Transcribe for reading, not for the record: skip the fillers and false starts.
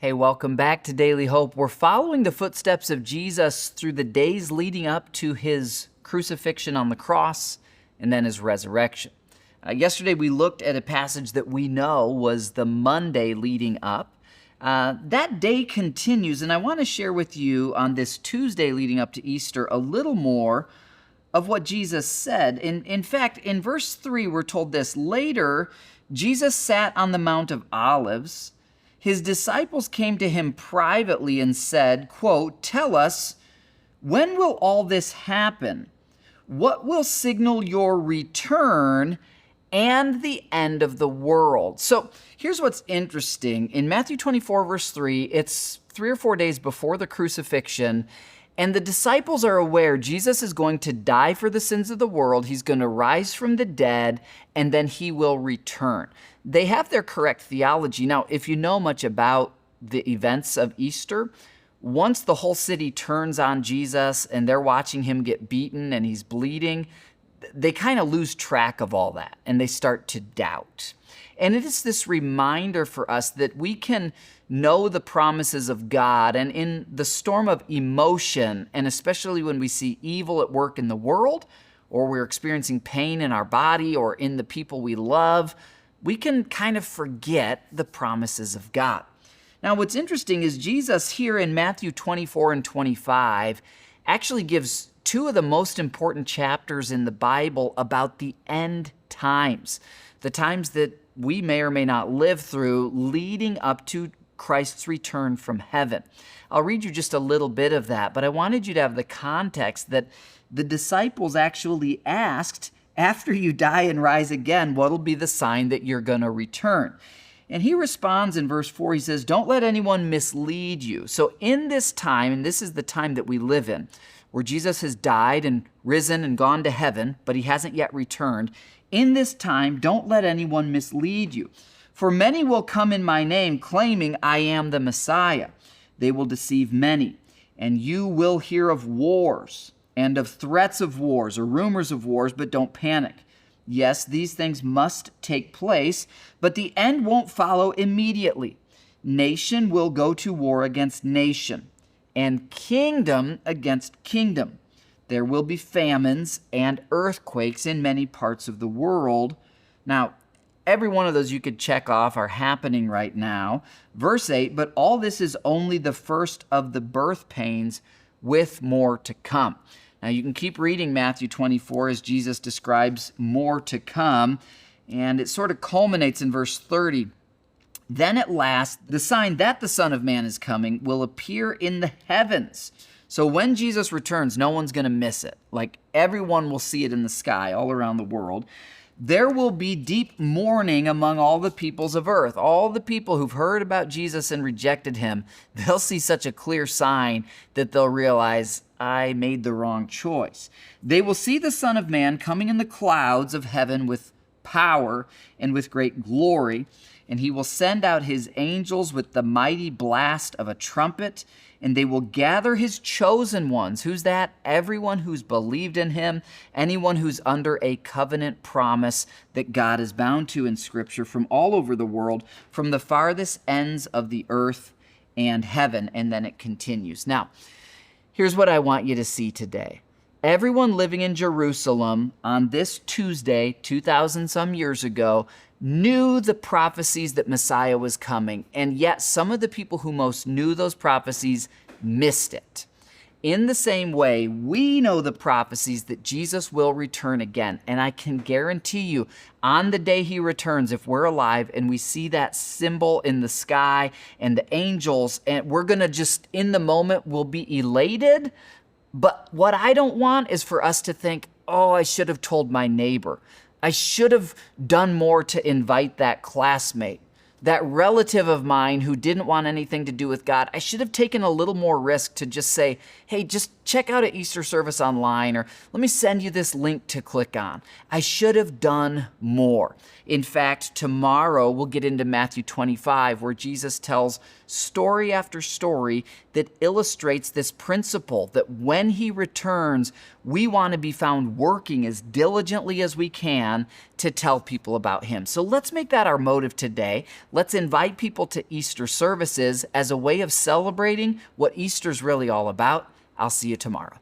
Hey, welcome back to Daily Hope. We're following the footsteps of Jesus through the days leading up to his crucifixion on the cross and then his resurrection. Yesterday we looked at a passage that we know was the Monday leading up. That day continues, and I want to share with you on this Tuesday leading up to Easter a little more of what Jesus said. In fact, in verse 3, we're told this: later, Jesus sat on the Mount of Olives. His disciples came to him privately and said, quote, "Tell us, when will all this happen? What will signal your return and the end of the world?" So here's what's interesting. In Matthew 24, verse 3, it's 3 or 4 days before the crucifixion, and the disciples are aware Jesus is going to die for the sins of the world. He's going to rise from the dead, and then he will return. They have their correct theology. Now, if you know much about the events of Easter, once the whole city turns on Jesus and they're watching him get beaten and he's bleeding, they kind of lose track of all that and they start to doubt. And it is this reminder for us that we can know the promises of God, and in the storm of emotion, and especially when we see evil at work in the world, or we're experiencing pain in our body or in the people we love, we can kind of forget the promises of God. Now, what's interesting is Jesus here in Matthew 24 and 25 actually gives two of the most important chapters in the Bible about the end times, the times that we may or may not live through leading up to Christ's return from heaven. I'll read you just a little bit of that, but I wanted you to have the context that the disciples actually asked, after you die and rise again, what'll be the sign that you're going to return? And he responds in verse 4, he says, "Don't let anyone mislead you." So in this time, and this is the time that we live in, where Jesus has died and risen and gone to heaven, but he hasn't yet returned, in this time, don't let anyone mislead you. For many will come in my name, claiming I am the Messiah. They will deceive many, and you will hear of wars and of threats of wars or rumors of wars, but don't panic. Yes, these things must take place, but the end won't follow immediately. Nation will go to war against nation, and kingdom against kingdom. There will be famines and earthquakes in many parts of the world. Now, every one of those you could check off are happening right now. Verse 8, but all this is only the first of the birth pains, with more to come. Now, you can keep reading Matthew 24 as Jesus describes more to come, and it sort of culminates in verse 30. Then at last, the sign that the Son of Man is coming will appear in the heavens. So when Jesus returns, no one's going to miss it. Like, everyone will see it in the sky all around the world. There will be deep mourning among all the peoples of earth. All the people who've heard about Jesus and rejected him, they'll see such a clear sign that they'll realize, I made the wrong choice. They will see the Son of Man coming in the clouds of heaven with power and with great glory, and he will send out his angels with the mighty blast of a trumpet, and they will gather his chosen ones. Who's that? Everyone who's believed in him, anyone who's under a covenant promise that God is bound to in Scripture, from all over the world, from the farthest ends of the earth and heaven. And then it continues. Now, here's what I want you to see today. Everyone living in Jerusalem on this Tuesday, 2,000 some years ago, knew the prophecies that Messiah was coming, and yet some of the people who most knew those prophecies missed it. In the same way, we know the prophecies that Jesus will return again, and I can guarantee you, on the day he returns, if we're alive and we see that symbol in the sky and the angels, and we're going to just, in the moment, we'll be elated. But what I don't want is for us to think, oh, I should have told my neighbor. I should have done more to invite that classmate, that relative of mine who didn't want anything to do with God. I should have taken a little more risk to just say, hey, just check out an Easter service online, or let me send you this link to click on. I should have done more. In fact, tomorrow we'll get into Matthew 25, where Jesus tells story after story that illustrates this principle that when he returns, we want to be found working as diligently as we can to tell people about him. So let's make that our motive today. Let's invite people to Easter services as a way of celebrating what Easter's really all about. I'll see you tomorrow.